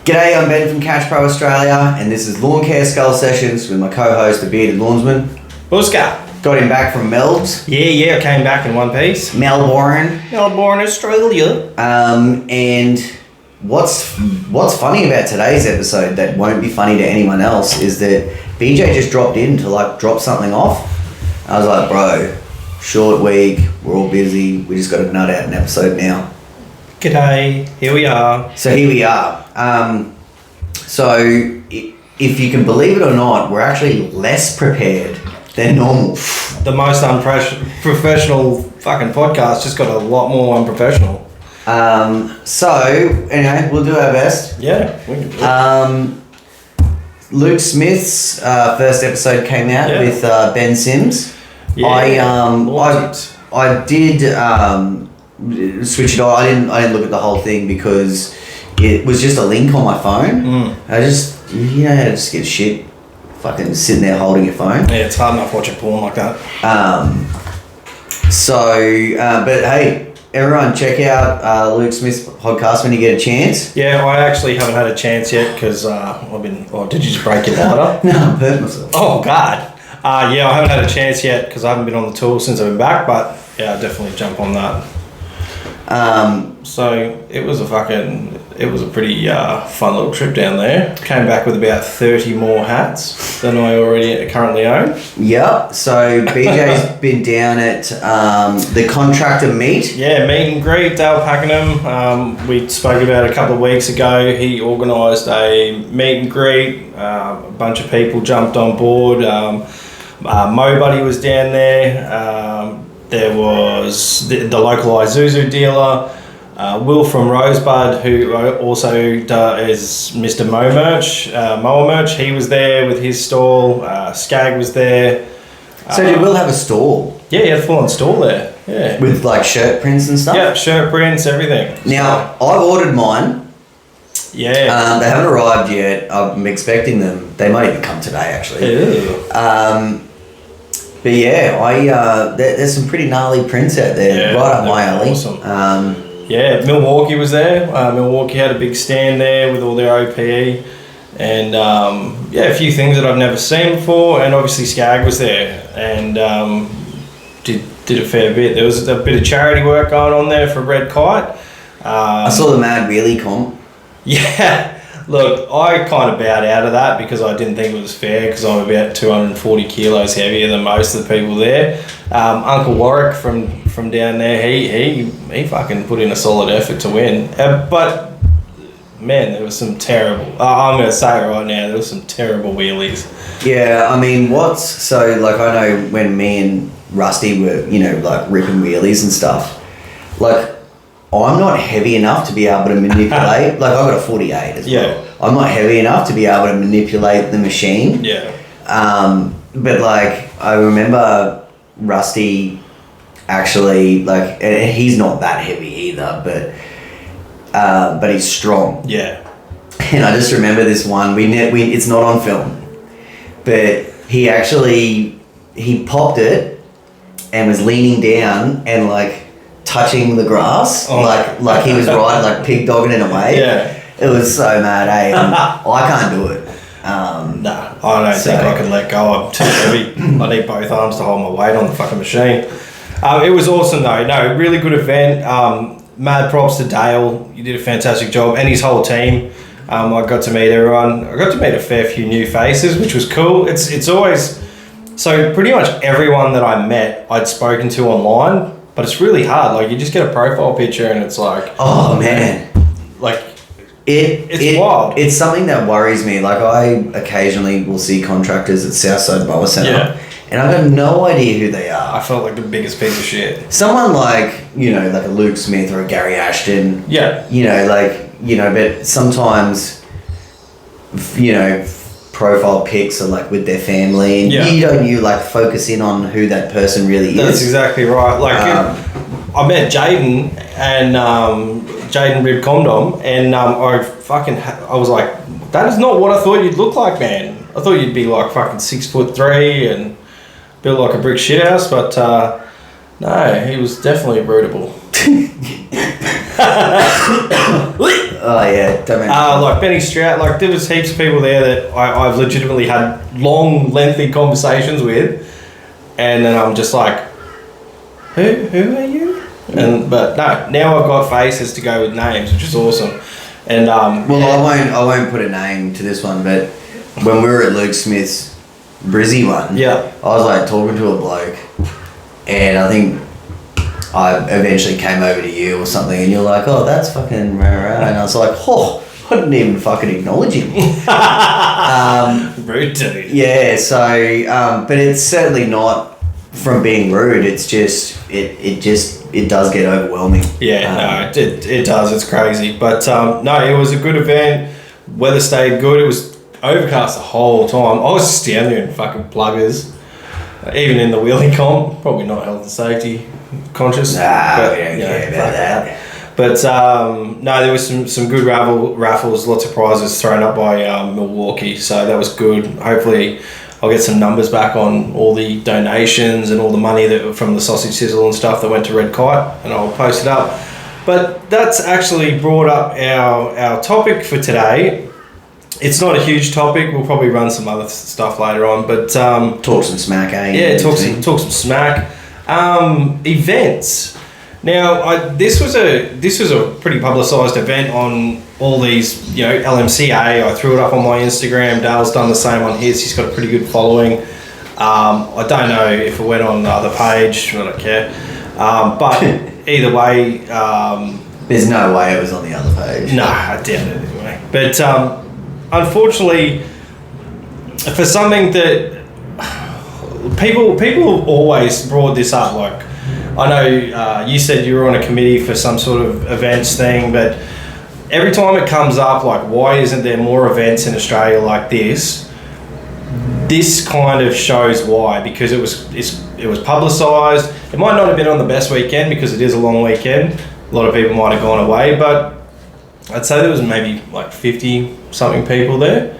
G'day, I'm Ben from Cash Pro Australia, and this is Lawn Care Skull Sessions with my co-host, the bearded lawnsman. Buska. Got him back from Melbs. Yeah, I came back in one piece. Melbourne, Australia. And what's funny about today's episode that won't be funny to anyone else is that BJ just dropped in to drop something off. I was like, bro, short week, we're all busy, we just got to nut out an episode now. G'day, here we are. So here we are. So if you can believe it or not, we're actually less prepared than normal. The most unprofessional fucking podcast just got a lot more unprofessional. So anyway, we'll do our best. Yeah, we can do it. Luke Smith's first episode came out with Ben Sims. Yeah, I did switch it on. I didn't look at the whole thing because it was just a link on my phone. I just get shit fucking sitting there holding your phone. Yeah, it's hard enough watching porn like that. But hey, everyone check out Luke Smith's podcast when you get a chance. Yeah, I actually haven't had a chance yet because did you just break your lighter? No, I burnt myself. Oh, God. I haven't had a chance yet because I haven't been on the tour since I've been back, but yeah, I'll definitely jump on that. So it was a pretty fun little trip down there. Came back with about 30 more hats than I already currently own. Yep. So BJ's been down at the contractor meet. Yeah, meet and greet, Dale Pakenham. We spoke about it a couple of weeks ago. He organised a meet and greet. A bunch of people jumped on board. Mo Buddy was down there. There was the local Isuzu dealer, Will from Rosebud, who also is Mr. Mower Merch. He was there with his stall. Skag was there. So did Will have a stall? Yeah, he had a full-on stall there. Yeah. With like shirt prints and stuff? Yeah, shirt prints, everything. Now, I've ordered mine. Yeah. They haven't arrived yet. I'm expecting them. They might even come today, actually. Ew. But yeah, there's some pretty gnarly prints out there, right up my alley. Awesome. Milwaukee was there. Milwaukee had a big stand there with all their OPE, and a few things that I've never seen before. And obviously Skag was there and did a fair bit. There was a bit of charity work going on there for Red Kite. I saw the Mad Wheelie comp. Yeah. Look, I kind of bowed out of that because I didn't think it was fair because I'm about 240 kilos heavier than most of the people there. Uncle Warwick from down there, he fucking put in a solid effort to win. But, man, there was some terrible... I'm going to say it right now, there was some terrible wheelies. Yeah, I mean, I know when me and Rusty were, ripping wheelies and stuff, I'm not heavy enough to be able to manipulate. I've got a 48 as well. I'm not heavy enough to be able to manipulate the machine. Yeah. But I remember Rusty actually and he's not that heavy either, but he's strong. Yeah. And I just remember this one. It's not on film, but he popped it and was leaning down and touching the grass, like he was riding, pig dogging it away. Yeah. It was so mad, eh? I can't do it. No, I don't think I can let go. I'm too heavy. I need both arms to hold my weight on the fucking machine. It was awesome though. No, really good event. Mad props to Dale. You did a fantastic job, and his whole team. I got to meet everyone. I got to meet a fair few new faces, which was cool. It's always... So pretty much everyone that I met, I'd spoken to online. But it's really hard. You just get a profile picture and it's oh man, it's wild. It's something that worries me. I occasionally will see contractors at Southside Mower Centre, and I've got no idea who they are. I felt like the biggest piece of shit. Someone like a Luke Smith or a Gary Ashton. Yeah. But sometimes, profile pics are with their family, and you focus in on who that person really is. That's exactly right. I met Jaden and Jaden Rib Condom, and I was like, that is not what I thought you'd look like, man. I thought you'd be fucking 6'3" and built like a brick shithouse, but no, he was definitely a brutable. Oh yeah, don't make me like Benny Strout, like there was heaps of people there that I've legitimately had long, lengthy conversations with, and then I'm just like, who are you? But no, now I've got faces to go with names, which is awesome. And I won't put a name to this one, but when we were at Luke Smith's Brizzy one, yeah, I was like talking to a bloke, and I think I eventually came over to you or something, and you're like, oh, that's fucking rah, rah. And I was like, oh, I didn't even fucking acknowledge him. Rude dude. Yeah, so, but it's certainly not from being rude. It's just, it does get overwhelming. Yeah, no, it does. It's crazy. But no, it was a good event. Weather stayed good. It was overcast the whole time. I was just down there in fucking pluggers. Even in the wheelie comp, probably not health and safety conscious. But, we don't care about that. But no, there was some good raffles, lots of prizes thrown up by Milwaukee, so that was good. Hopefully I'll get some numbers back on all the donations and all the money that from the sausage sizzle and stuff that went to Red Kite, and I'll post it up. But that's actually brought up our topic for today. It's not a huge topic. We'll probably run some other stuff later on, but talk some smack, eh? Yeah, talk some smack. Events. Now, this was a pretty publicised event on all these, LMCA. I threw it up on my Instagram. Dale's done the same on his. He's got a pretty good following. I don't know if it went on the other page. I don't care. But either way, there's no way it was on the other page. No, I doubt it anyway. But unfortunately, for something that people have always brought this up, like I know you said you were on a committee for some sort of events thing, but every time it comes up, like, why isn't there more events in Australia like this? This kind of shows why, because it was publicised. It might not have been on the best weekend because it is a long weekend. A lot of people might have gone away, but I'd say there was maybe like 50 something people there,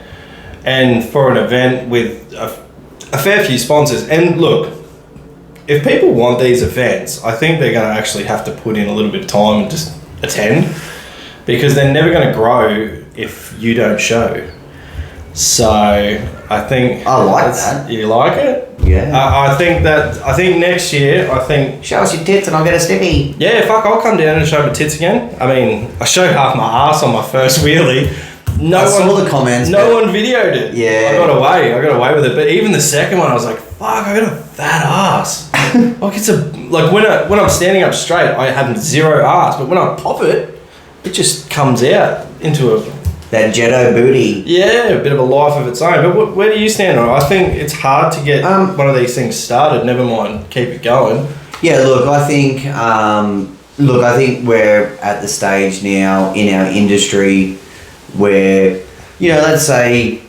and for an event with a fair few sponsors. And look, if people want these events, I think they're going to actually have to put in a little bit of time and just attend, because they're never going to grow if you don't show. So I think I like that. You like it? Yeah. I think next year, show us your tits and I'll get a stiffy. Yeah, fuck, I'll come down and show my tits again. I mean, I showed half my ass on my first wheelie. I saw the comments. No one videoed it. Yeah. I got away with it. But even the second one, I was like, fuck, I got a fat ass. Like when I'm standing up straight, I have zero ass. But when I pop it, it just comes out into that Jetto booty. Yeah, a bit of a life of its own. But where do you stand on it? I think it's hard to get one of these things started. Never mind, keep it going. Yeah, look, I think we're at the stage now in our industry where, let's say,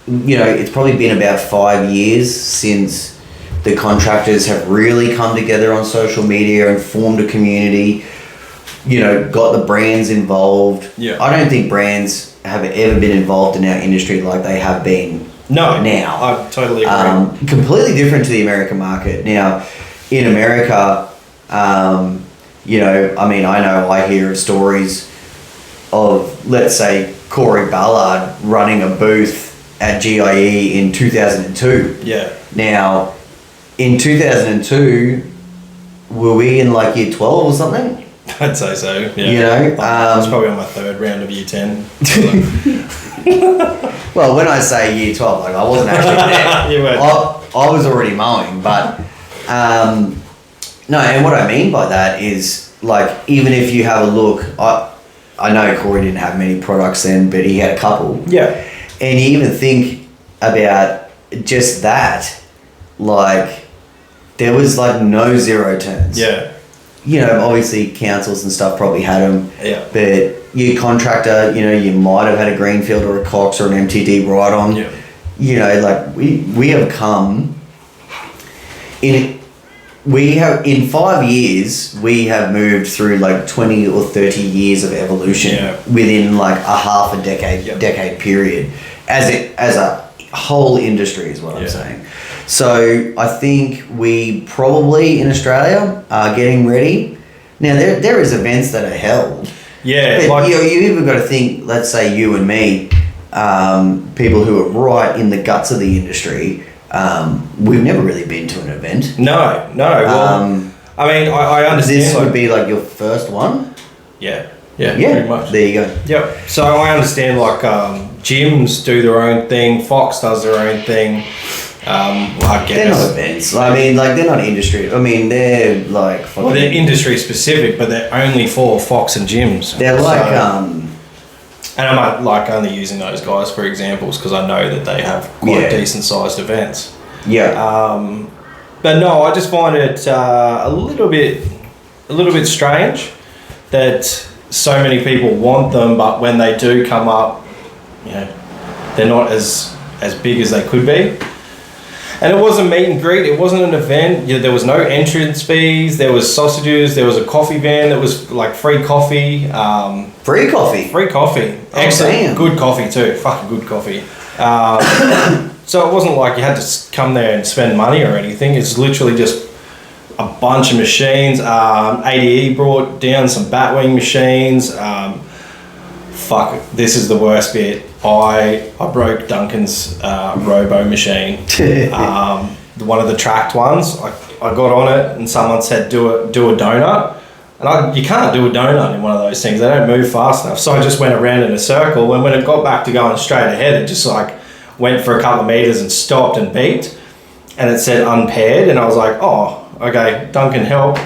it's probably been about 5 years since the contractors have really come together on social media and formed a community, got the brands involved. Yeah. I don't think brands have ever been involved in our industry like they have been now. I totally agree. Completely different to the American market. Now, in America, I hear of stories of, let's say, Corey Ballard running a booth at GIE in 2002. Yeah. Now, in 2002, were we in like year 12 or something? I'd say so, yeah. I was probably on my third round of year 10. Well, when I say year 12, like, I wasn't actually there. You weren't. I was already mowing, but no, and what I mean by that is, like, even if you have a look, I know Corey didn't have many products then, but he had a couple. Yeah. And you even think about just that, like, there was like no zero turns. Yeah. Obviously councils and stuff probably had them. Yeah. But your contractor, you might have had a Greenfield or a Cox or an MTD right on. Yeah. Like we have come in 5 years, we have moved through like 20 or 30 years of evolution within like a half a decade period as a whole industry is what I'm saying. So I think we probably in Australia are getting ready Now there is events that are held. Yeah, But you even got to think, let's say you and me, people who are right in the guts of the industry, we've never really been to an event. No. Well, I mean, I understand. This would be like your first one? Yeah, pretty much. There you go. Yep. So I understand, like, gyms do their own thing, Fox does their own thing. I guess. They're not events. I mean, like, they're not industry. I mean, they're like... Well, they're industry specific, but they're only for Fox and gyms. They're like... and I'm like only using those guys for examples because I know that they have quite decent sized events. Yeah. But no, I just find it a little bit strange that so many people want them, but when they do come up, they're not as big as they could be. And it was a meet and greet. It wasn't an event. There was no entrance fees. There was sausages. There was a coffee van that was like free coffee. Free coffee? Free coffee. Oh, excellent. damn. Good coffee too. Fucking good coffee. So it wasn't like you had to come there and spend money or anything. It's literally just a bunch of machines. ADE brought down some Batwing machines. This is the worst bit. I broke Duncan's robo machine. One of the tracked ones. I got on it and someone said do a donut. And you can't do a donut in one of those things. They don't move fast enough. So I just went around in a circle, and when it got back to going straight ahead, it just like went for a couple of meters and stopped and beeped, and it said unpaired, and I was like, oh, okay, Duncan, help.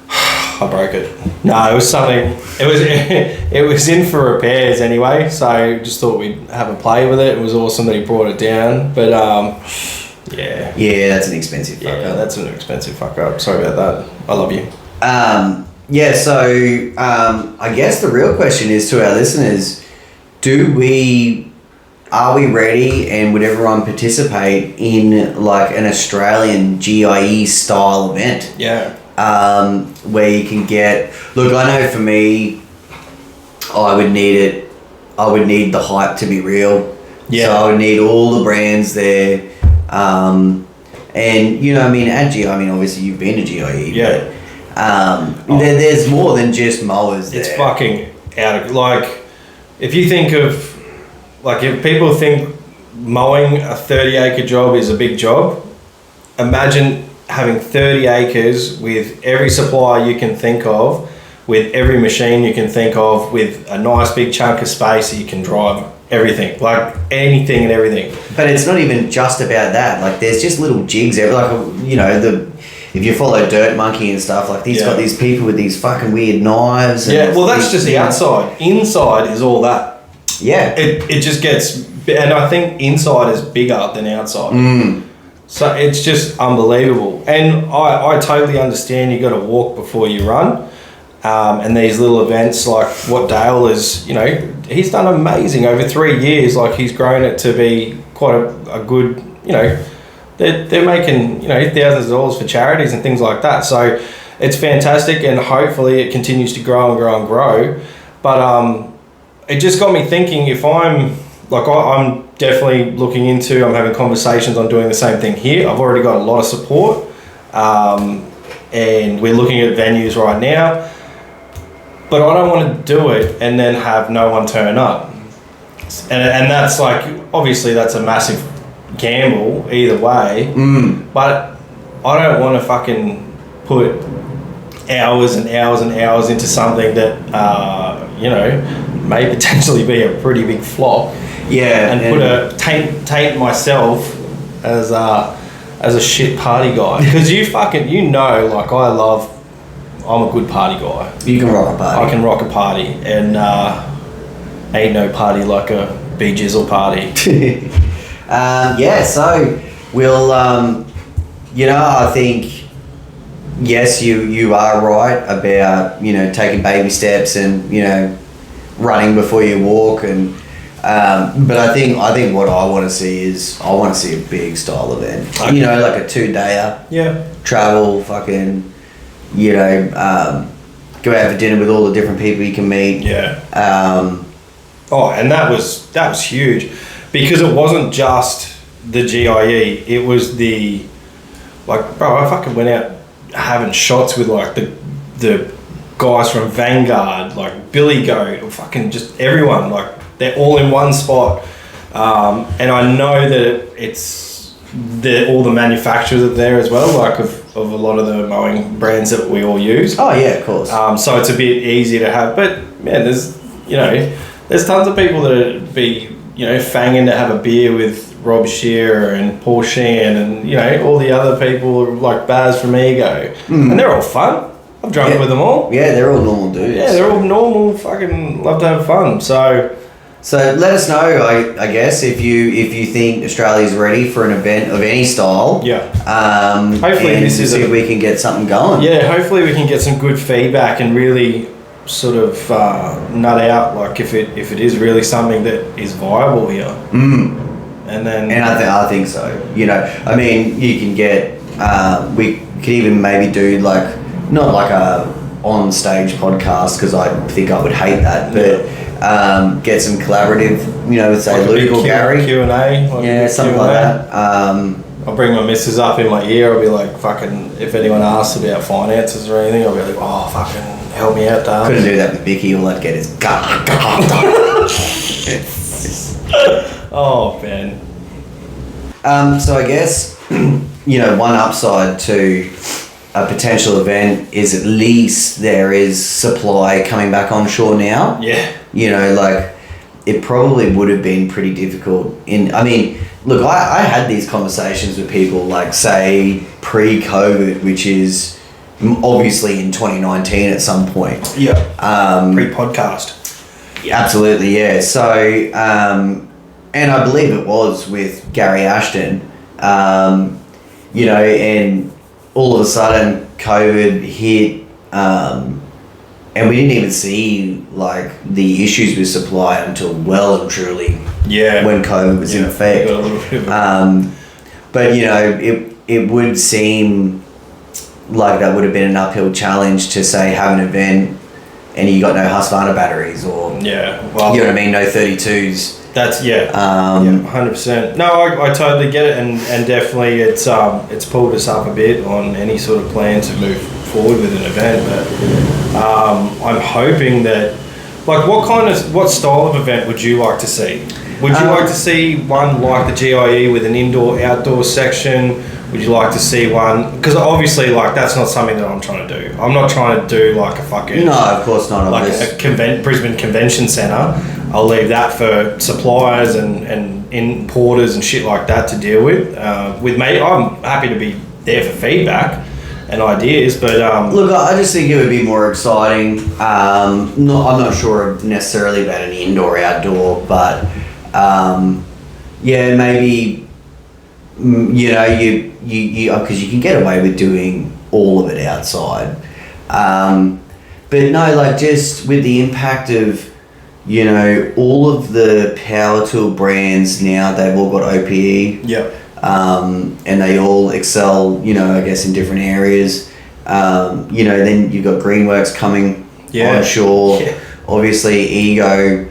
I broke it. No, it was something, it was in for repairs anyway, so just thought we'd have a play with it. It was awesome that he brought it down, but yeah. Yeah, that's an expensive fuck up. Yeah, that's an expensive fuck up. Sorry about that. I love you. Yeah, so I guess the real question is to our listeners, are we ready and would everyone participate in like an Australian GIE style event? Yeah. Where you can get... Look, I know for me, I would need the hype to be real. Yeah. So I would need all the brands there. And, at GIE, obviously you've been to GIE. Yeah. But, there's more than just mowers there. It's fucking out of... Like, if you think of... Like, if people think mowing a 30-acre job is a big job, imagine having 30 acres with every supplier you can think of, with every machine you can think of, with a nice big chunk of space that you can drive everything, like anything and everything. But it's not even just about that. Like, there's just little jigs there. Like, if you follow Dirt Monkey and stuff, like, he's got these people with these fucking weird knives. And well, that's just the outside. Inside is all that. Yeah. It just gets... And I think inside is bigger than outside. So it's just unbelievable. And I totally understand you got to walk before you run. And these little events like what Dale is, he's done amazing over 3 years. Like, he's grown it to be quite a good, they're making, thousands of dollars for charities and things like that. So it's fantastic, and hopefully it continues to grow and grow and grow. But it just got me thinking, if I'm definitely looking into, I'm having conversations on doing the same thing here. I've already got a lot of support, and we're looking at venues right now, but I don't want to do it and then have no one turn up. And that's like, obviously that's a massive gamble either way, but I don't want to fucking put hours and hours and hours into something that, may potentially be a pretty big flop. Yeah, and taint myself as a shit party guy, because like I'm a good party guy. You can rock a party. I can rock a party, and ain't no party like a B-Jizzle party. So we'll I think yes, you are right about taking baby steps and running before you walk, and but I think what I want to see is a big style event. Okay. Like a 2-dayer. Yeah. Travel, fucking, go out for dinner with all the different people you can meet. Yeah. And that was huge, because it wasn't just the GIE. It was I fucking went out having shots with like the guys from Vanguard, like Billy Goat, or fucking just everyone, like they're all in one spot. And I know that all the manufacturers are there as well, like of a lot of the mowing brands that we all use. Oh yeah, of course. So it's a bit easier to have, but man, there's tons of people that would be, fanging to have a beer with Rob Shearer and Paul Sheehan and, all the other people like Baz from Ego. And they're all fun. I've drunk with them all. Yeah, they're all normal dudes. Yeah, they're all normal, fucking love to have fun. So let us know, I guess, if you think Australia's ready for an event of any style. Yeah. Hopefully this is see if we can get something going. Yeah, hopefully we can get some good feedback and really sort of nut out like if it is really something that is viable here. And I think so. I mean, you can get we could even maybe do like not like a on stage podcast, because I think I would hate that, but get some collaborative, say like Luke or Gary Q&A, something like that. I'll bring my missus up in my ear. I'll be like, fucking, if anyone asks about finances or anything, I'll be like, oh, fucking help me out, darling. Couldn't do that with Vicky. All I'd get is oh, Ben. So I guess, one upside to a potential event is at least there is supply coming back onshore now. Yeah. Like it probably would have been pretty difficult look, I had these conversations with people like say pre-COVID, which is obviously in 2019 at some point. Yeah. Pre-podcast. Absolutely, yeah. So, and I believe it was with Gary Ashton, and all of a sudden COVID hit, and we didn't even see like the issues with supply until well and truly when COVID was in effect. But it would seem like that would have been an uphill challenge to say have an event and you got no Husqvarna batteries or you know what I mean, no 32s. That's 100%. No, I totally get it, and definitely it's pulled us up a bit on any sort of plan to move forward with an event. But I'm hoping that, like, what style of event would you like to see? Would you like to see one like the GIE with an indoor-outdoor section? Would you like to see one? Because obviously, like, that's not something that I'm trying to do. I'm not trying to do like a fucking... No, of course not. Like a Brisbane Convention Centre. I'll leave that for suppliers and importers and shit like that to deal with. With me, I'm happy to be there for feedback and ideas, but... Look, I just think it would be more exciting. I'm not sure necessarily about an indoor-outdoor, but maybe... you because you can get away with doing all of it outside, but no, like just with the impact of all of the power tool brands now, they've all got OPE, and they all excel, I guess in different areas. Then you've got Greenworks coming onshore. Obviously Ego,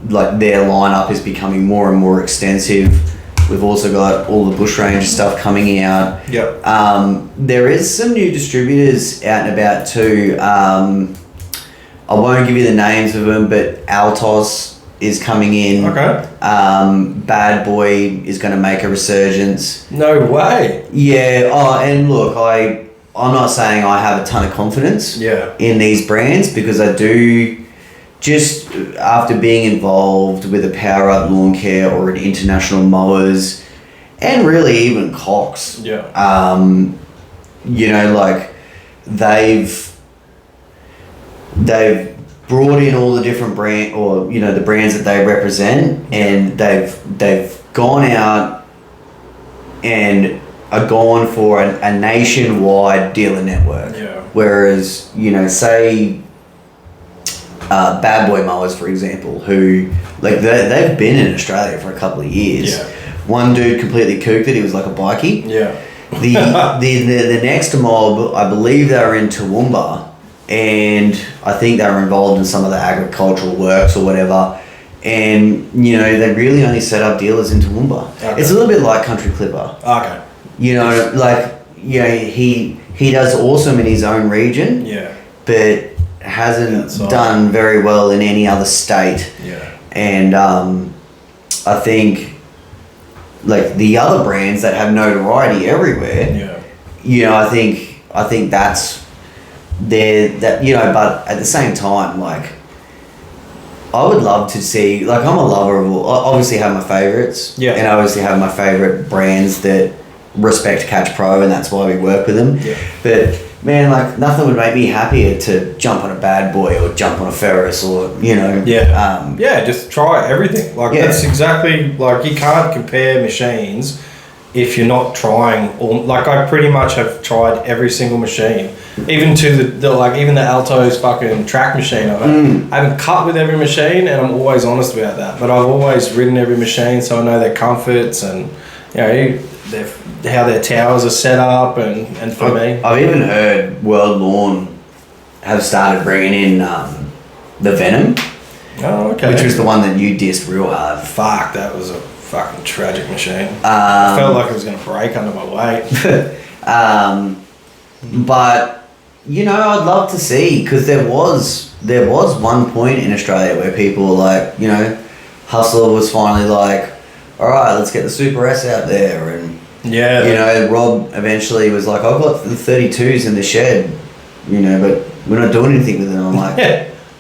like their lineup is becoming more and more extensive. We've also got all the Bush Ranger stuff coming out. There is some new distributors out and about too. I won't give you the names of them, but Altos is coming in. Okay. Bad Boy is going to make a resurgence. No way. Yeah. Oh, and look, I'm not saying I have a ton of confidence in these brands, because I do. Just after being involved with a Power Up Lawn Care or an International Mowers, and really even Cox, like they've brought in all the different brand, or the brands that they represent, and they've gone out and are gone for a nationwide dealer network. Whereas say. Bad Boy Mowers, for example, who like they've been in Australia for a couple of years. One dude completely cooked it. He was like a bikie. The next mob, I believe they were in Toowoomba, and I think they were involved in some of the agricultural works or whatever. And they really only set up dealers in Toowoomba. It's a little bit like Country Clipper. He does awesome in his own region. But hasn't Outside. done very well in any other state. Yeah. And I think like the other brands that have notoriety everywhere, Yeah. you know, I think that's that, you know, but at the same time, like, I would love to see, like, I'm a lover of all, I obviously have my favorites, Yeah. and I obviously have my favorite brands that respect Catch Pro, and that's why we work with them. Yeah. But man, like, nothing would make me happier to jump on a Bad Boy or jump on a Ferris, or, you know, Yeah. Yeah, just try everything. Like, Yeah. that's exactly, like, you can't compare machines if you're not trying all. Like, I pretty much have tried every single machine, even to the like, even the Alto's fucking track machine. I haven't cut with every machine, and I'm always honest about that, but I've always ridden every machine, so I know their comforts and, you know, how their towers are set up, and for me. I've even heard World Lawn have started bringing in the Venom, Oh, okay. which was the one that you dissed real hard. Fuck, that was a fucking tragic machine. I felt like it was going to break under my weight. But you know, I'd love to see, because there was one point in Australia where people were like, you know, Hustler was finally like, all right, let's get the Super S out there, and Yeah. you know, Rob eventually was like, I've got the 32s in the shed, you know, but we're not doing anything with them. I'm like,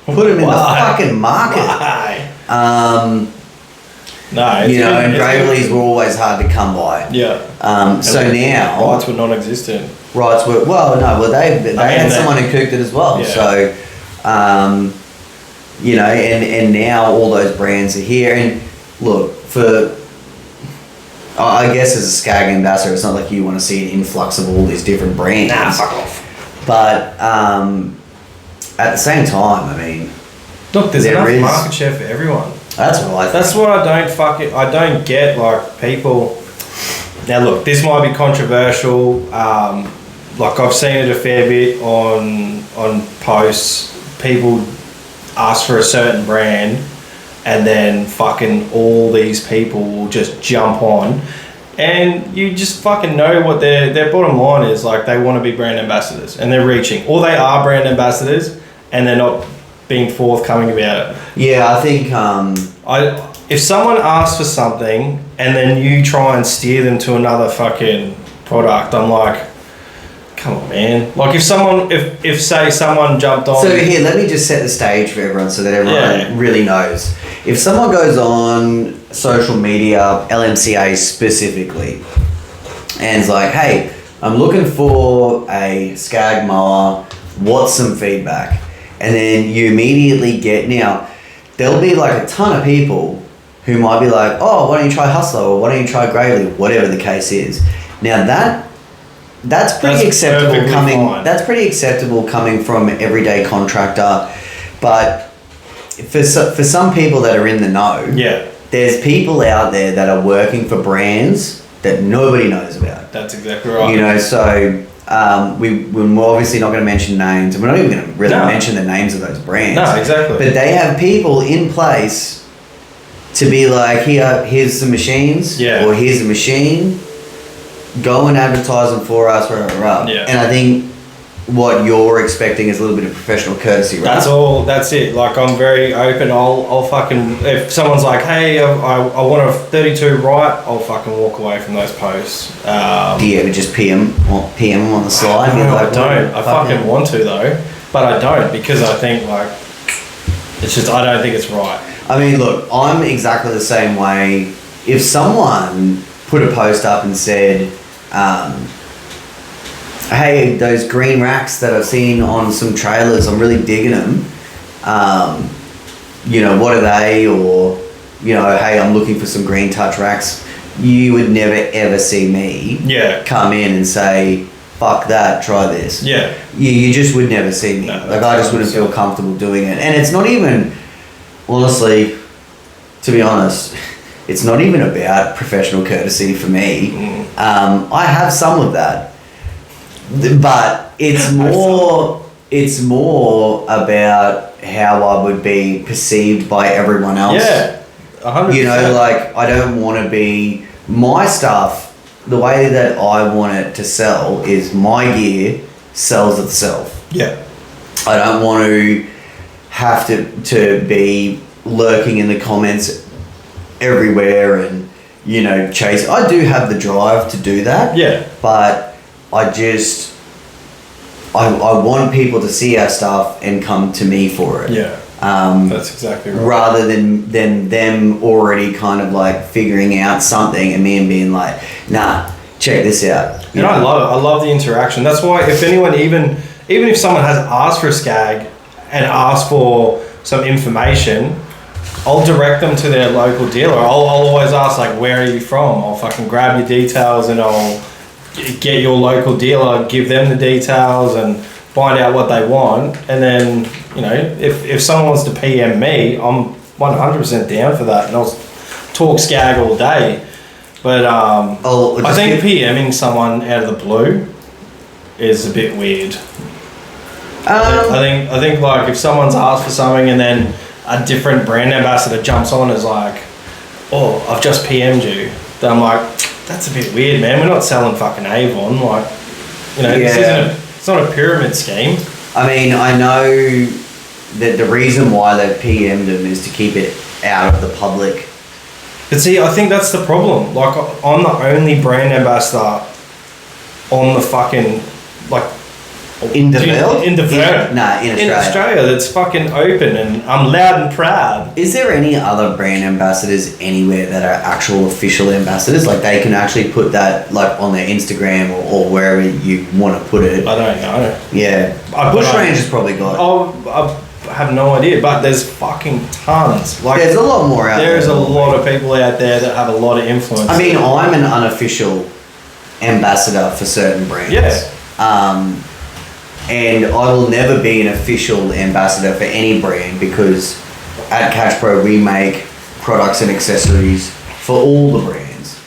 put them in the Why? fucking market. Why? No, You know, and Gravely's were always hard to come by. Yeah. So now rights were non-existent. rights were, they had someone who cooked it as well. Yeah. So, you know, and now all those brands are here. And look, I guess as a Skag ambassador, it's not like you want to see an influx of all these different brands. Nah, fuck off. But at the same time, I mean, Look, there's There enough is. market share for everyone. that's what I think. That's what I don't get, like, people. Now look, this might be controversial. Like, I've seen it a fair bit on posts. People ask for a certain brand, and then fucking all these people will just jump on, and you just fucking know what their bottom line is. Like, they want to be brand ambassadors, and they're reaching, or they are brand ambassadors, and they're not being forthcoming about it. Yeah, I think If someone asks for something and then you try and steer them to another fucking product, I'm like, come on, man. Like, if say someone jumped on. so. Here, let me just set the stage for everyone so that everyone Yeah. really knows. If someone goes on social media, LMCA specifically, and is like, hey, I'm looking for a Skag mower, what's some feedback? And then you immediately get, now, there'll be like a ton of people who might be like, oh, why don't you try Hustler, or why don't you try Gravely, whatever the case is. Now that's pretty acceptable perfectly coming. fine. That's pretty acceptable coming from an everyday contractor, but for some people that are in the know, Yeah, there's people out there that are working for brands that nobody knows about. that's exactly right. You know, so we're obviously not going to mention names, and we're not even going to really mention the names of those brands. No, exactly. But they have people in place to be like, here's some machines, Yeah. or here's a machine, go and advertise them for us, Yeah. And I think what you're expecting is a little bit of professional courtesy, right? That's all. That's it. Like, I'm very open. I'll fucking, if someone's like, hey, I want a 32 right, I'll fucking walk away from those posts. Do you ever just PM them on the slide? No, Be I like, don't. I fucking want to though, but I don't, because I think, like, it's just, I don't think it's right. I mean, look, I'm exactly the same way. If someone put a post up and said, hey, those green racks that I've seen on some trailers, I'm really digging them. You know, what are they? Or, you know, hey, I'm looking for some green touch racks. You would never ever see me come in and say, fuck that, try this. Yeah. You just would never see me. No, Like, I just wouldn't feel comfortable doing it. And it's not even, honestly, to be honest, it's not even about professional courtesy for me. I have some of that, but it's more about how I would be perceived by everyone else. Yeah, 100%. You know, like, I don't want to be, my stuff, the way that I want it to sell is my gear sells itself. Yeah. I don't want to have to be lurking in the comments everywhere and, you know, chase. I do have the drive to do that. Yeah. But I want people to see our stuff and come to me for it. Yeah. That's exactly right. Rather than them already kind of like figuring out something and me and being like, nah, check this out. And I love it. I love the interaction. That's why if anyone, even if someone has asked for a skag and asked for some information, I'll direct them to their local dealer. I'll always ask, like, where are you from? I'll fucking grab your details and I'll get your local dealer, give them the details and find out what they want. And then, you know, if someone wants to PM me, I'm 100% down for that. And I'll talk skag all day. But I think PMing someone out of the blue is a bit weird. I think like if someone's asked for something and then a different brand ambassador jumps on as like, oh, I've just PM'd you, then I'm like, that's a bit weird, man. We're not selling fucking Avon, like, you know, it's not a pyramid scheme. I mean, I know that the reason why they've PM'd them is to keep it out of the public. But see, I think that's the problem. Like, I'm the only brand ambassador on the fucking, like... In the world? In Australia. In Australia, that's fucking open and I'm loud and proud. Is there any other brand ambassadors anywhere that are actual official ambassadors? Like, they can actually put that, like, on their Instagram or wherever you want to put it? I don't know. Yeah. Bushrangers probably got it. Oh, I have no idea, but there's fucking tons. Like, there's a lot more out there. There's a lot of people out there that have a lot of influence. I mean, I'm an unofficial ambassador for certain brands. Yeah. And I will never be an official ambassador for any brand because at Cash Pro we make products and accessories for all the brands.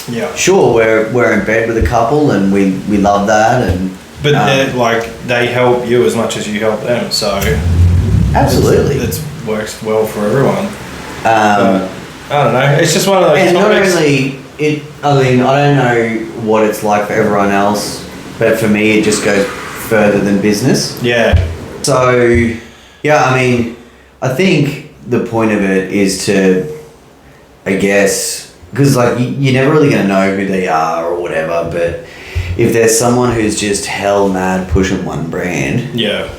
Yeah. Sure, we're in bed with a couple and we love that but they help you as much as you help them, so absolutely it works well for everyone. I don't know. It's just one of those and topics. Not only it. I mean, I don't know what it's like for everyone else, but for me, it just goes further than business. Yeah. So, yeah, I mean, I think the point of it is to, I guess, because like you're never really going to know who they are or whatever, but if there's someone who's just hell mad pushing one brand, yeah,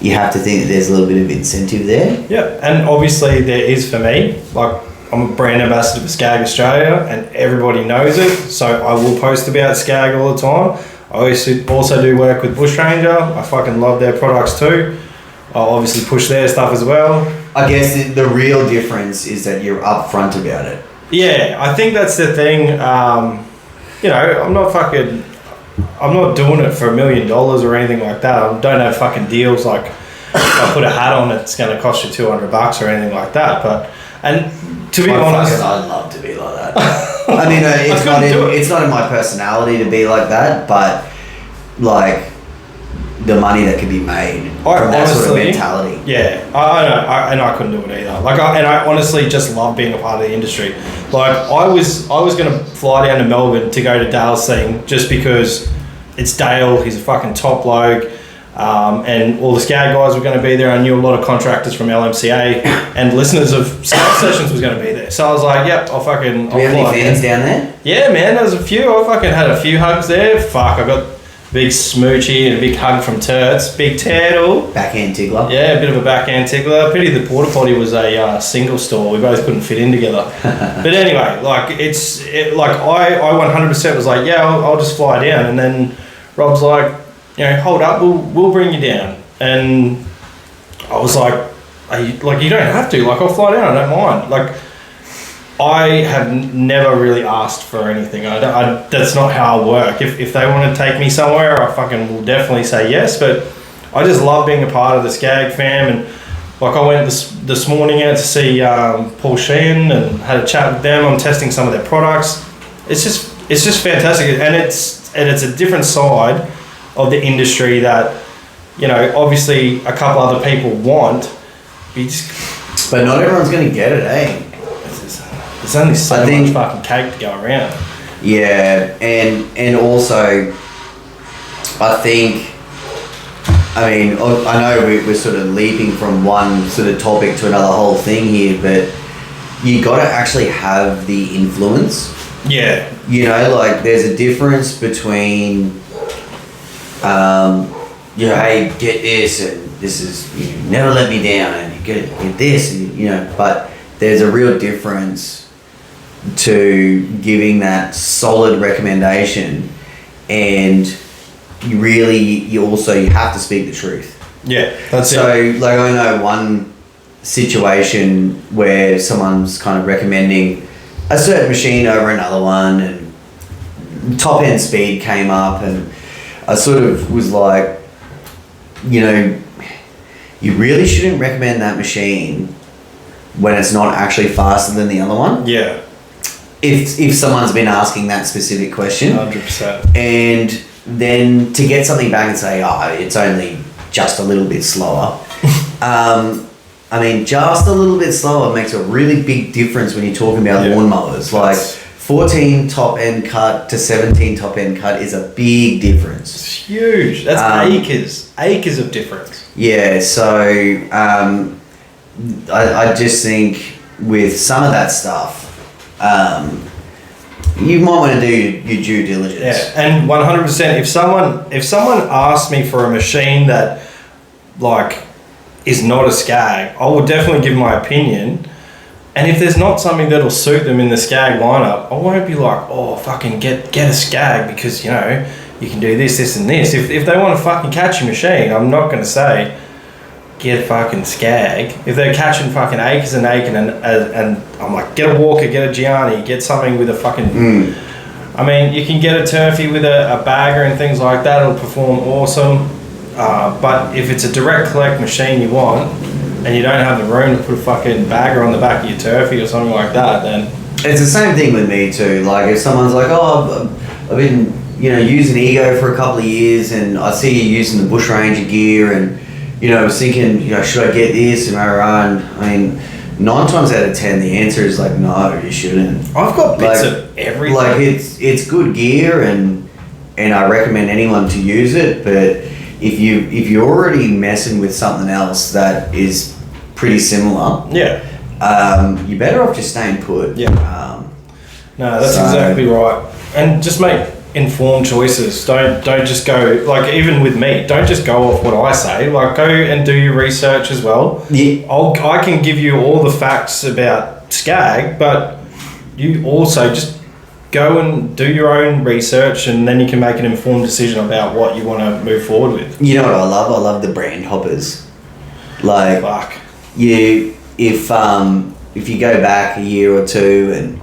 you have to think that there's a little bit of incentive there. Yeah, and obviously there is for me. Like, I'm a brand ambassador for Skag Australia and everybody knows it, so I will post about Skag all the time. I also do work with Bushranger. I fucking love their products too. I'll obviously push their stuff as well. I guess the real difference is that you're upfront about it. Yeah, I think that's the thing. You know, I'm not doing it for $1 million or anything like that. I don't have fucking deals like if I put a hat on it's going to cost you $200 or anything like that. But, and to be honest, I'd love to be like that. I mean, it's not in my personality to be like that, but like the money that could be made from that sort of mentality. Yeah, I know, and I couldn't do it either. Like, I honestly just love being a part of the industry. Like, I was going to fly down to Melbourne to go to Dale's thing just because it's Dale. He's a fucking top bloke. And all the Skag guys were going to be there. I knew a lot of contractors from LMCA and listeners of Sales Sessions was going to be there. So I was like, yep, I'll fucking... Do you have any fans down there? Yeah, man, there was a few. I fucking had a few hugs there. Fuck, I got a big smoochie and a big hug from Turts. Big turtle. Backhand tickler. Yeah, a bit of a backhand tickler. Pity the porta potty was a single store. We both couldn't fit in together. But anyway, like, I 100% was like, yeah, I'll just fly down. And then Rob's like, you know, hold up, we'll bring you down. And I was like, you don't have to. Like, I'll fly down, I don't mind. Like, I have never really asked for anything. That's not how I work. If they want to take me somewhere, I fucking will definitely say yes. But I just love being a part of the Skag fam. And like, I went this morning out to see Paul Sheehan and had a chat with them. I'm testing some of their products. It's just fantastic, and it's a different side of the industry that, you know, obviously a couple other people want. But not everyone's going to get it, eh? There's only so much fucking cake to go around. Yeah, and also, I think I mean, I know we're sort of leaping from one sort of topic to another whole thing here, but you got to actually have the influence. Yeah. You know, like there's a difference between, hey, get this, and this is, you never let me down, and you get this, and you know, but there's a real difference to giving that solid recommendation, and you have to speak the truth. Yeah, that's so like I know one situation where someone's kind of recommending a certain machine over another one, and top end speed came up, and I sort of was like, you know, you really shouldn't recommend that machine when it's not actually faster than the other one. Yeah. If someone's been asking that specific question. 100%. And then to get something back and say, oh, it's only just a little bit slower. I mean, just a little bit slower makes a really big difference when you're talking about lawnmowers. Like 14 top end cut to 17 top end cut is a big difference. It's huge. That's acres of difference. Yeah, so I just think with some of that stuff, you might want to do your due diligence. Yeah, and 100%. If someone asks me for a machine that like is not a Skag, I will definitely give my opinion. And if there's not something that'll suit them in the Skag lineup, I won't be like, oh, fucking get a Skag because, you know, you can do this, this, and this. If they want a fucking catchy machine, I'm not going to say, get a fucking Skag. If they're catching fucking acres and and I'm like, get a Walker, get a Gianni, get something with a fucking... I mean, you can get a Turfy with a bagger and things like that. It'll perform awesome. But if it's a direct collect machine you want, and you don't have the room to put a fucking bagger on the back of your Turfy or something like that, then... It's the same thing with me too. Like if someone's like, oh, I've been, you know, using Ego for a couple of years, and I see you using the Bush Ranger gear, and, you know, I was thinking, you know, should I get this? And I mean, 9 times out of 10, the answer is like, no, you shouldn't. I've got bits of everything. Like it's good gear, and I recommend anyone to use it, but if you're already messing with something else that is pretty similar, you're better off just staying put. No, that's exactly right. And just make informed choices. Don't just go, like, even with me, don't just go off what I say. Like, go and do your research as well. I can give you all the facts about Skag, but you also just go and do your own research, and then you can make an informed decision about what you want to move forward with. You know what I love? I love the brand hoppers. Like, fuck. If you go back a year or two and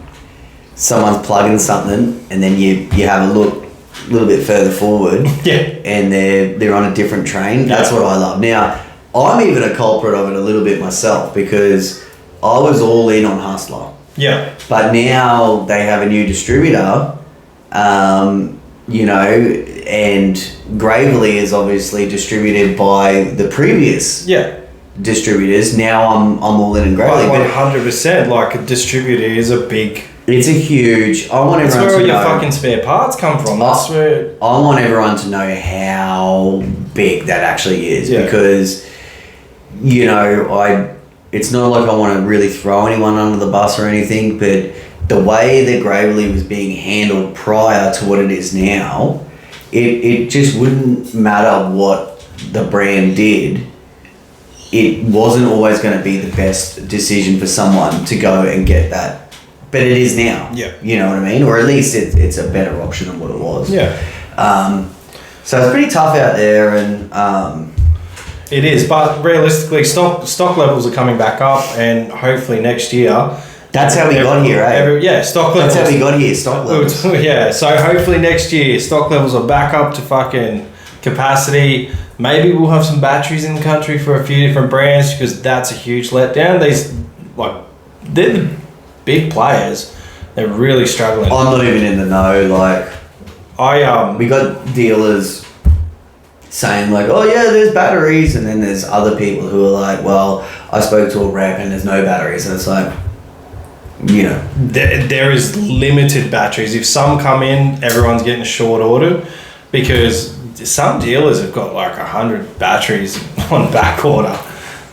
someone's plugging something, and then you have a look a little bit further forward, and they're on a different train. That's what I love. Now, I'm even a culprit of it a little bit myself, because I was all in on Hustler. Yeah. But now they have a new distributor, you know, and Gravely is obviously distributed by the previous distributors. Now I'm all in Gravely. 100%. Like, a distributor is a big... It's a huge... I want everyone to know... That's where all your fucking spare parts come from. That's where... I want everyone to know how big that actually is, because, you know, it's not like I want to really throw anyone under the bus or anything, but the way that Gravely was being handled prior to what it is now, it just wouldn't matter what the brand did. It wasn't always going to be the best decision for someone to go and get that. But it is now. Yeah. You know what I mean? Or at least it's a better option than what it was. Yeah. So it's pretty tough out there, and... It is, but realistically, stock levels are coming back up, and hopefully next year... That's how we got here, eh? Stock levels. That's how we got here, stock levels. Yeah, so hopefully next year, stock levels are back up to fucking capacity. Maybe we'll have some batteries in the country for a few different brands, because that's a huge letdown. They're the big players. They're really struggling. I'm not even in the know, like... We got dealers saying like, oh yeah, there's batteries, and then there's other people who are like, well, I spoke to a rep and there's no batteries, and it's like, you know, there is limited batteries. If some come in, everyone's getting a short order, because some dealers have got like 100 batteries on back order,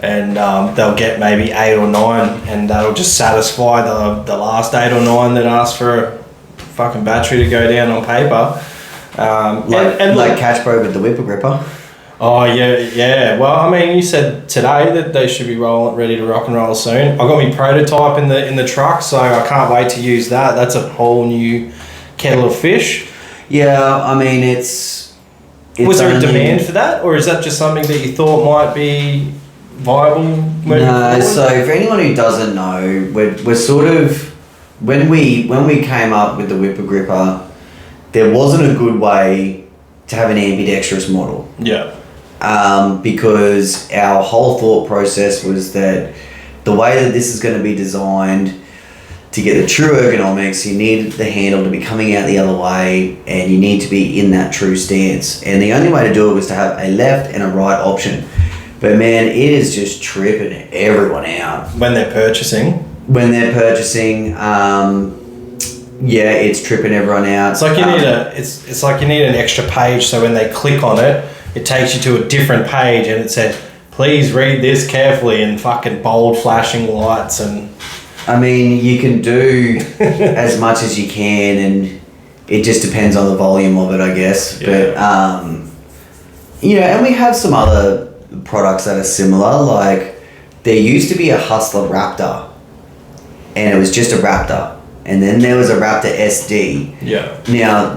and they'll get maybe 8 or 9, and that'll just satisfy the last 8 or 9 that ask for a fucking battery to go down on paper. Like Catch Pro with the Whipper Gripper. Oh yeah. Well, I mean, you said today that they should be ready to rock and roll soon. I got my prototype in the truck, so I can't wait to use that. That's a whole new kettle of fish. Yeah, I mean, it's was there a demand for that, or is that just something that you thought might be viable? No. So for anyone who doesn't know, we're sort of when we came up with the Whipper Gripper, there wasn't a good way to have an ambidextrous model. Yeah. Because our whole thought process was that the way that this is going to be designed to get the true ergonomics, you need the handle to be coming out the other way, and you need to be in that true stance. And the only way to do it was to have a left and a right option. But man, it is just tripping everyone out. When they're purchasing, yeah, it's tripping everyone out. It's like you need it's like you need an extra page, so when they click on it, it takes you to a different page, and it says, "Please read this carefully," in fucking bold flashing lights. And I mean, you can do as much as you can, and it just depends on the volume of it, I guess. Yeah. But and we have some other products that are similar. Like there used to be a Hustler Raptor, and it was just a Raptor. And then there was a Raptor SD. Yeah. Now,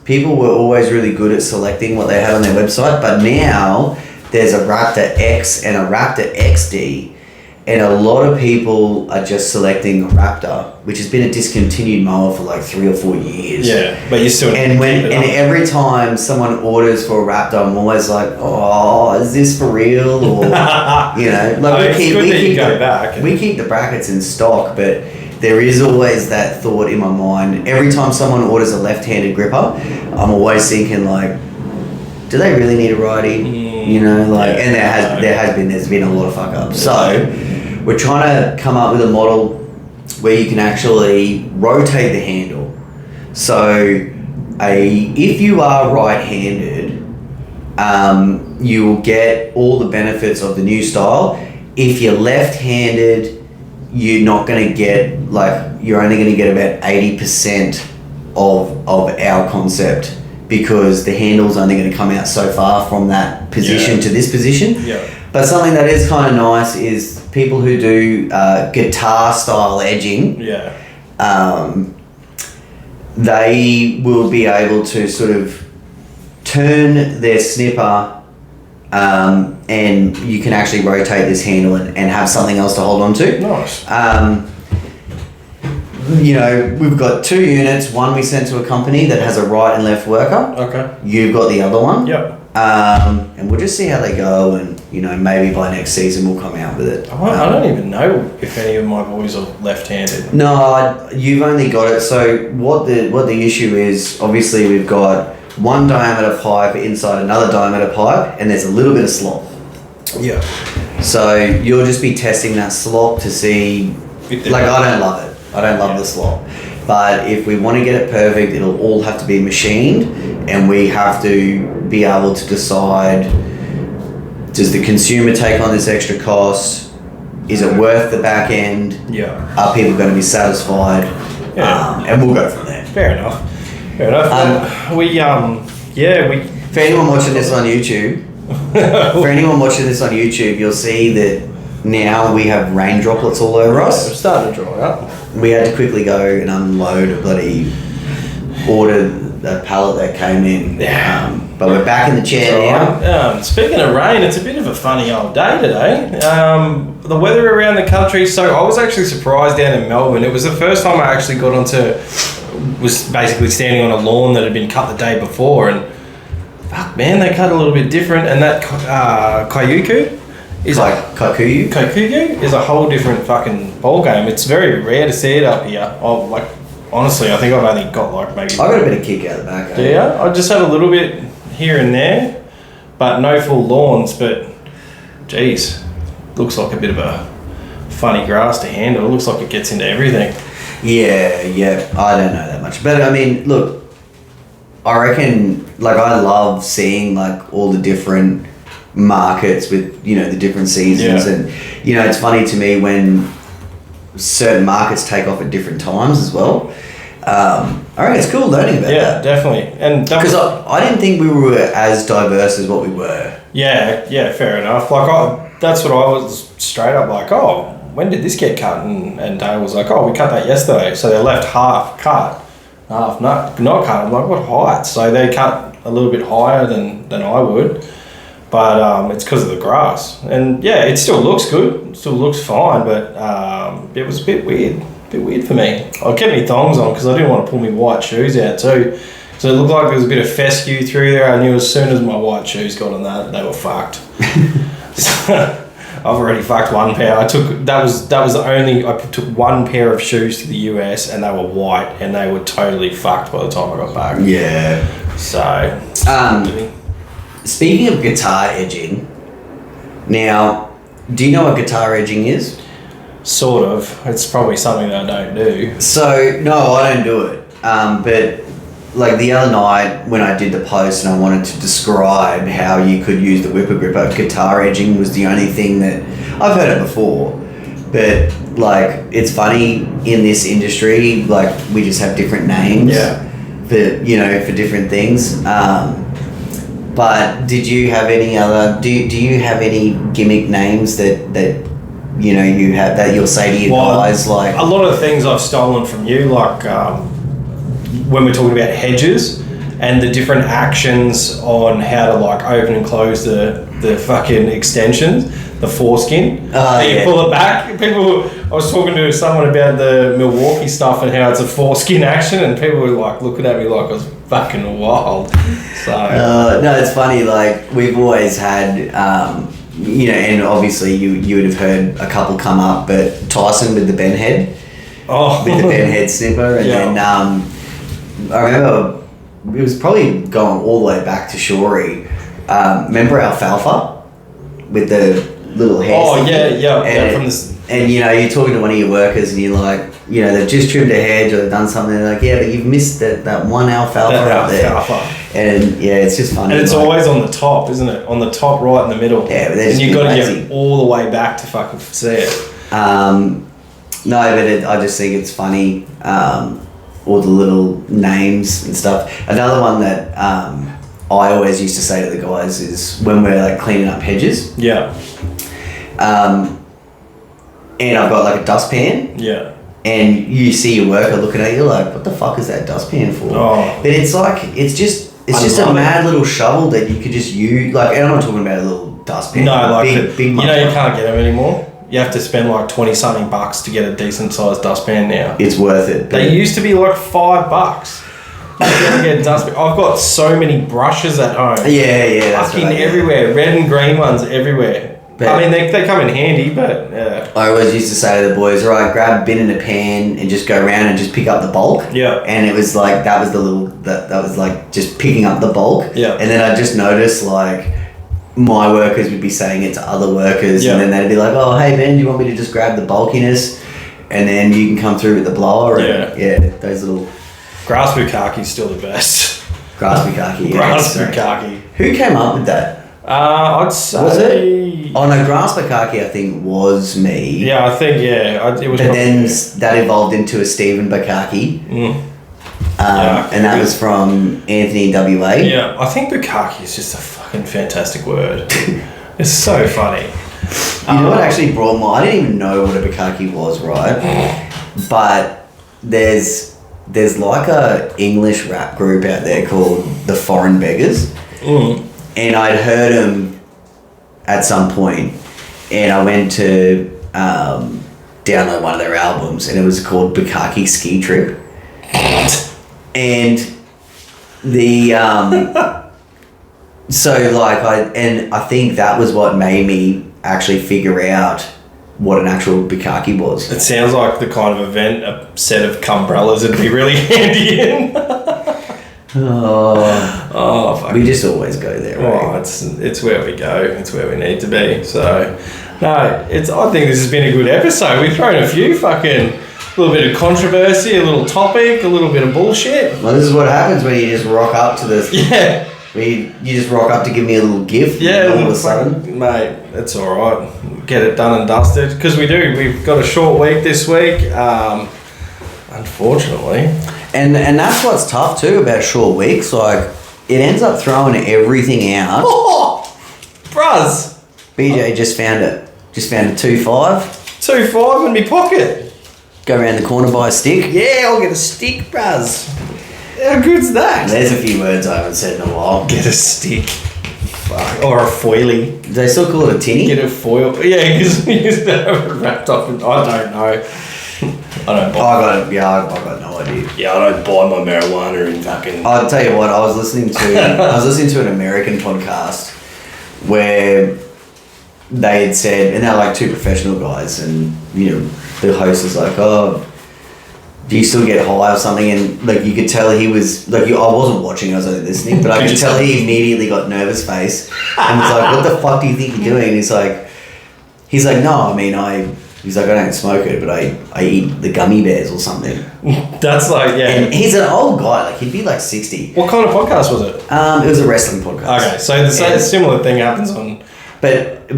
people were always really good at selecting what they had on their website, but now there's a Raptor X and a Raptor XD, and a lot of people are just selecting Raptor, which has been a discontinued mower for like 3 or 4 years. Yeah, but you still and every time someone orders for a Raptor, I'm always like, oh, is this for real? Or like we keep the brackets in stock, but there is always that thought in my mind. Every time someone orders a left-handed gripper, I'm always thinking like, do they really need a righty? And there's been a lot of fuck ups. So we're trying to come up with a model where you can actually rotate the handle. So if you are right-handed, you will get all the benefits of the new style. If you're left-handed, you're not going to get, you're only going to get about 80% of our concept, because the handle's only going to come out so far from that position to this position. Yeah. But something that is kind of nice is people who do guitar style edging. Yeah. They will be able to sort of turn their snipper, and you can actually rotate this handle and have something else to hold on to. Nice. We've got 2 units. One we sent to a company that has a right and left worker. Okay. You've got the other one. Yep. And we'll just see how they go, and maybe by next season we'll come out with it. I don't even know if any of my boys are left-handed. No, you've only got it. So what the issue is, obviously we've got one diameter pipe inside another diameter pipe, and there's a little bit of slop. Yeah. So you'll just be testing that slop to see. I don't love it. I don't love the slop. But if we want to get it perfect, it'll all have to be machined, and we have to be able to decide, does the consumer take on this extra cost? Is it worth the back end? Yeah. Are people going to be satisfied? Yeah. And we'll go from there. Fair enough. For anyone watching this on YouTube, you'll see that now we have rain droplets all over us. It's starting to dry up. We had to quickly go and unload a bloody order, the pallet that came in. Yeah. But we're back in the chair now. Speaking of rain, it's a bit of a funny old day today. The weather around the country, so I was actually surprised down in Melbourne. It was the first time I actually was basically standing on a lawn that had been cut the day before, and fuck man, they cut a little bit different, and that Kikuyu is Kikuyu is a whole different fucking ball game. It's very rare to see it up here. Honestly, I think I've only got maybe. I got a bit of kick out the back. Yeah, I just had a little bit here and there, but no full lawns. But geez, looks like a bit of a funny grass to handle. It looks like it gets into everything. Yeah, I don't know that much, but I mean, look, I reckon, like, I love seeing, like, all the different markets with, you know, the different seasons. Yeah. And, you know, it's funny to me when certain markets take off at different times as well. I reckon it's cool learning about Yeah, that. definitely. And Because I didn't think we were as diverse as what we were. yeah, fair enough. Like, that's what I was straight up like, oh, when did this get cut? And Dale was like, oh, we cut that yesterday. So they left half cut, half not cut. I'm like, what height? So they cut a little bit higher than I would. But it's because of the grass. And yeah, it still looks good. It still looks fine. But it was a bit weird. For me. I kept my thongs on because I didn't want to pull my white shoes out too. So it looked like there was a bit of fescue through there. I knew as soon as my white shoes got on that, they were fucked. So, I've already fucked one pair. I took one pair of shoes to the US and they were white and they were totally fucked by the time I got back. Yeah. So speaking of guitar edging, now, do you know what guitar edging is? Sort of. It's probably something that I don't do. So, no, I don't do it. But, like, the other night when I did the post and I wanted to describe how you could use the whipper gripper, guitar edging was the only thing that... I've heard it before, but, like, it's funny in this industry, like, we just have different names for different things. But did you have any other... Do you have any gimmick names that you know, you have that you'll say to your guys, like... A lot of things I've stolen from you, like when we're talking about hedges and the different actions on how to, like, open and close the fucking extensions, the foreskin. You pull it back. I was talking to someone about the Milwaukee stuff and how it's a foreskin action, and people were, like, looking at me like I was fucking wild. So... no, it's funny, like, we've always had... you know, and obviously you would have heard a couple come up, but Tyson with the bent head, with the bent head snipper, and then I remember it was probably going all the way back to Shorey. Remember Alfalfa with the little hair? Oh yeah, from this. And you know, you're talking to one of your workers, and you're like, you know, they've just trimmed a hedge or they've done something. They're like, yeah, but you've missed that one alfalfa up there. And yeah, it's just funny. And it's always on the top, isn't it? On the top, right in the middle. Yeah, but and you've got to get all the way back to fucking see it. No, but I just think it's funny, all the little names and stuff. Another one that I always used to say to the guys is when we're, like, cleaning up hedges. Yeah. And I've got, like, a dustpan. Yeah. And you see your worker looking at you like, what the fuck is that dustpan for? Oh. But it's like, it's just a mad little shovel that you could just use, like, and I'm not talking about a little dustpan. No, like, big you know, you can't get them anymore. You have to spend like 20 something bucks to get a decent sized dustpan now. It's worth it. They used to be like $5. You can get a dustpan. I've got so many brushes at home. Yeah, that's fucking everywhere. Red and green ones everywhere. But I mean, they come in handy, but yeah. I always used to say to the boys, right, grab a bin and a pan and just go around and just pick up the bulk. Yeah. And it was like, that was like just picking up the bulk. Yeah. And then I just noticed, like, my workers would be saying it to other workers, and then they'd be like, oh, hey Ben, do you want me to just grab the bulkiness and then you can come through with the blower? And those little... Grass bukkake still the best. Grass bukkake, yeah. Grass bukkake. Who came up with that? I'd say... Was it? Oh no, grass bukkake I think was me. Yeah, I think, it was... But then that evolved into a Stephen bukkake. And that was from Anthony WA. Yeah, I think bukkake is just a fucking fantastic word. It's so funny. You know what actually brought my... I didn't even know what a bukkake was, right? But there's like a English rap group out there called the Foreign Beggars. And I'd heard them at some point, and I went to download one of their albums, and it was called Bukkake Ski Trip. And the so like I think that was what made me actually figure out what an actual bukkake was. It sounds like the kind of event a set of umbrellas would be really handy in. Oh, fuck. We just always go there, right? Oh, it's where we go. It's where we need to be. So, no, I think this has been a good episode. We've thrown a few fucking little bit of controversy, a little topic, a little bit of bullshit. Well, this is what happens when you just rock up to this. Yeah. You just rock up to give me a little gift. Yeah, all of a sudden. Mate, it's alright. Get it done and dusted. Because we do. We've got a short week this week, unfortunately. And that's what's tough too about short weeks. Like, it ends up throwing everything out. Oh! Bruz! BJ just found it. Just found a 2.5. 2.5 in my pocket. Go around the corner, buy a stick. Yeah, I'll get a stick, bruz. How good's that? There's a few words I haven't said in a while. Get a stick. Fuck. Or a foilie. Do they still call it a tinny? Get a foil. Yeah, because you used to have it wrapped up in... I don't know. I don't buy... I got no idea. Yeah, I don't buy my marijuana in fucking... I'll tell you what, I was listening to an American podcast where they had said, and they're like two professional guys, and you know, the host was like, "Oh, do you still get high or something?" And like you could tell he was like, I wasn't watching, I was only listening, but I could tell he immediately got nervous face and was like, "What the fuck do you think you're doing?" And he's like, "No, I mean, he's like, I don't smoke it, but I eat the gummy bears or something." That's like, yeah. And he's an old guy, like he'd be like 60. What kind of podcast was it? It was a wrestling podcast. Okay, so the same similar thing happens on... But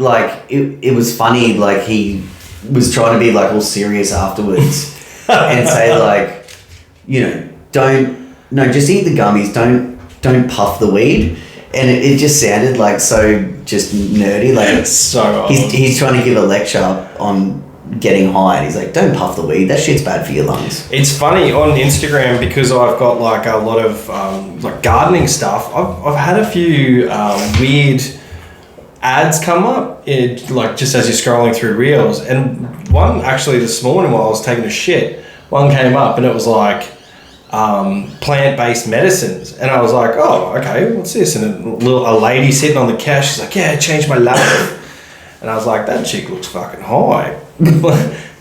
like it was funny, like he was trying to be like all serious afterwards and say like, you know, just eat the gummies, don't puff the weed. And it just sounded like so just nerdy, like so he's trying to give a lecture on getting high and he's like, don't puff the weed, that shit's bad for your lungs. It's funny on Instagram because I've got like a lot of like gardening stuff. I've had a few weird ads come up, like just as you're scrolling through reels, and one actually this morning while I was taking a shit, one came up and it was like plant-based medicines, and I was like, oh, okay, what's this? And a lady sitting on the couch, she's like, yeah, it changed my life. And I was like, that chick looks fucking high.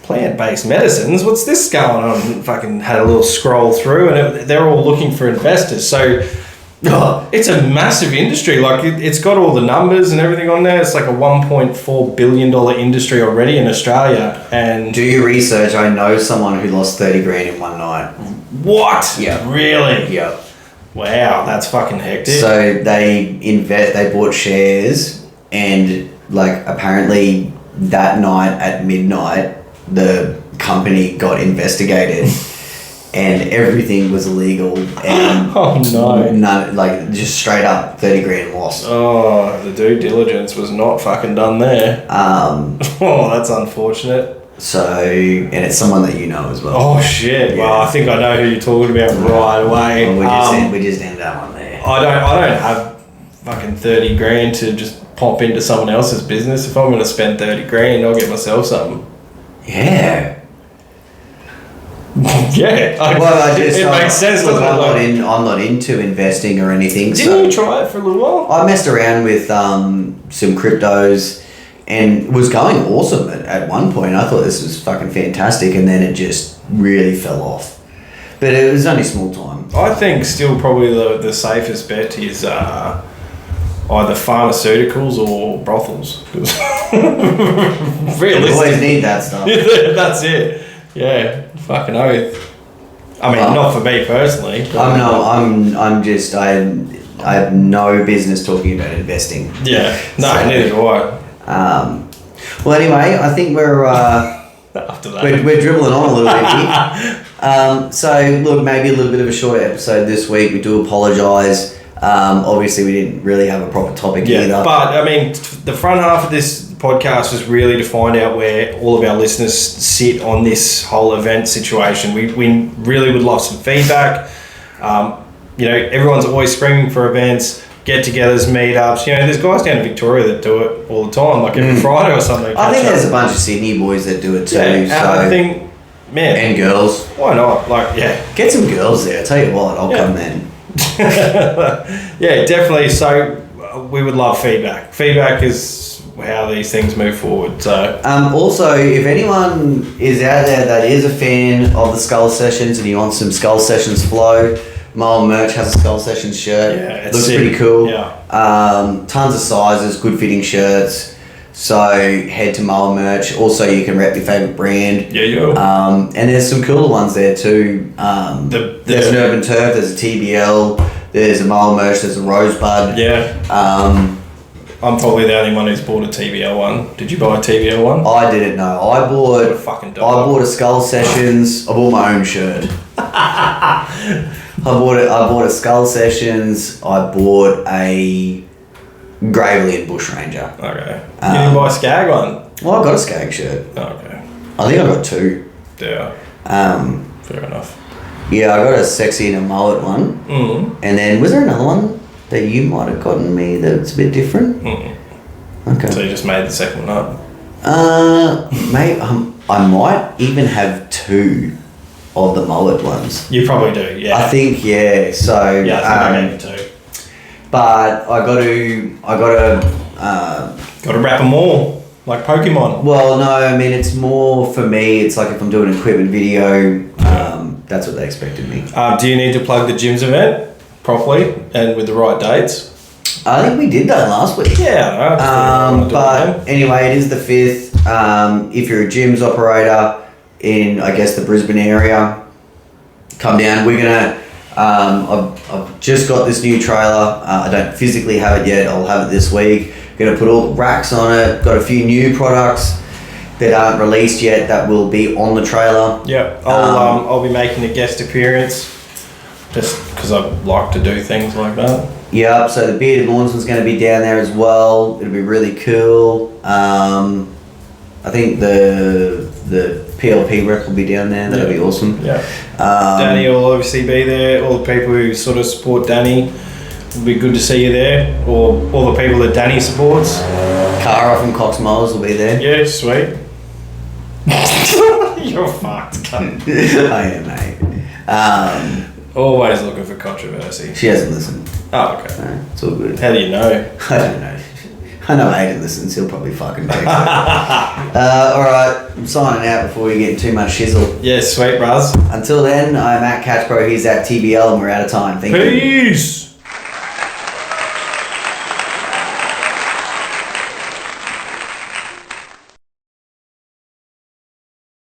Plant-based medicines, what's this going on? And fucking had a little scroll through, and they're all looking for investors. So it's a massive industry. Like it's got all the numbers and everything on there. It's like a $1.4 billion industry already in Australia. And do your research. I know someone who lost 30 grand in one night. What? Yeah. Really? Yeah. Wow, that's fucking hectic. So they bought shares, and like apparently that night at midnight the company got investigated. And everything was illegal, and oh no, none, like just straight up 30 grand lost. Oh, the due diligence was not fucking done there. Oh, that's unfortunate. So, and it's someone that you know as well. Oh shit! Yeah. Well, I think I know who you're talking about right away. Well, we just ended that one there. I don't have fucking 30 grand to just pop into someone else's business. If I'm going to spend 30 grand, I'll get myself something. Yeah. Yeah, it makes sense. Look, I'm not into investing or anything. Didn't you try it for a little while? I messed around with some cryptos and was going awesome at one point. I thought this was fucking fantastic, and then it just really fell off. But it was only small time. I think still probably the safest bet is either pharmaceuticals or brothels. Realistically, you always need that stuff. That's it. Yeah, fucking oath. I mean, not for me personally. I have no business talking about investing. Yeah, no, so, neither do I. Well, anyway, I think we're after that we're dribbling on a little bit here. So look, maybe a little bit of a shorter episode this week. We do apologise. Obviously, we didn't really have a proper topic either. But I mean, the front half of this podcast was really to find out where all of our listeners sit on this whole event situation. We really would love some feedback. Everyone's always screaming for events, get-togethers, meetups. There's guys down in Victoria that do it all the time, like every Friday or something. I think there's a bunch of Sydney boys that do it too. Yeah, and I think, man, and girls. Why not? Like, yeah, get some girls there. I tell you what, I'll come then. Yeah, definitely. So we would love feedback. Feedback is how these things move forward. So also, if anyone is out there that is a fan of the Skull Sessions and you want some Skull Sessions flow, Mile Merch has a Skull Sessions shirt. Yeah, it looks pretty cool. Yeah. Tons of sizes, good fitting shirts. So head to Mower merch. Also, you can rep your favourite brand. Yeah. And there's some cooler ones there too. There's an Urban Turf, there's a TBL, there's a Mower merch, there's a Rosebud. Yeah. I'm probably the only one who's bought a TBL one. Did you buy a TBL one? I didn't know. I bought a Skull Sessions. I bought my own shirt. I bought a Skull Sessions. I bought a Gravely and Bushranger. Okay. You didn't buy a Skag one? Well, I got a Skag shirt. Okay. I think I got two. Yeah. Fair enough. Yeah, I got a Sexy and a Mullet one. Mm. And then, was there another one that you might have gotten me that's a bit different? Mm. Okay. So you just made the second one up? Mate, I might even have two of the Mullet ones. You probably do, yeah. I think, yeah. So, yeah, I think I gave you two. But I got to wrap them all, like Pokemon. Well, no, I mean, it's more for me, it's like if I'm doing an equipment video, that's what they expected me. Do you need to plug the gyms event properly and with the right dates? I think we did that last week. Yeah, I know. But anyway, it is the 5th. If you're a gyms operator in, I guess, the Brisbane area, come down. We're gonna. I've just got this new trailer. I don't physically have it yet. I'll have it this week. Gonna put all the racks on it. Got a few new products that aren't released yet that will be on the trailer. Yeah, I'll be making a guest appearance just because I like to do things like that. Yep, so the Bearded Lawnsman's going to be down there as well. It'll be really cool. I think the PLP rep will be down there. That'll be awesome. Yeah. Danny will obviously be there. All the people who sort of support Danny, it'll be good to see you there. Or all the people that Danny supports. Cara from Cox Mowers will be there. Yeah, sweet. You're fucked, cunt. I am, mate. Always looking for controversy. She hasn't listened. Oh, okay. No, it's all good. How do you know? I don't know. I know Aiden listens. He'll probably fucking text her. Alright, I'm signing out before we get too much shizzle. Yeah, sweet, Braz. Until then, I'm at Catchpro. He's at TBL, and we're out of time. Thank you. Peace!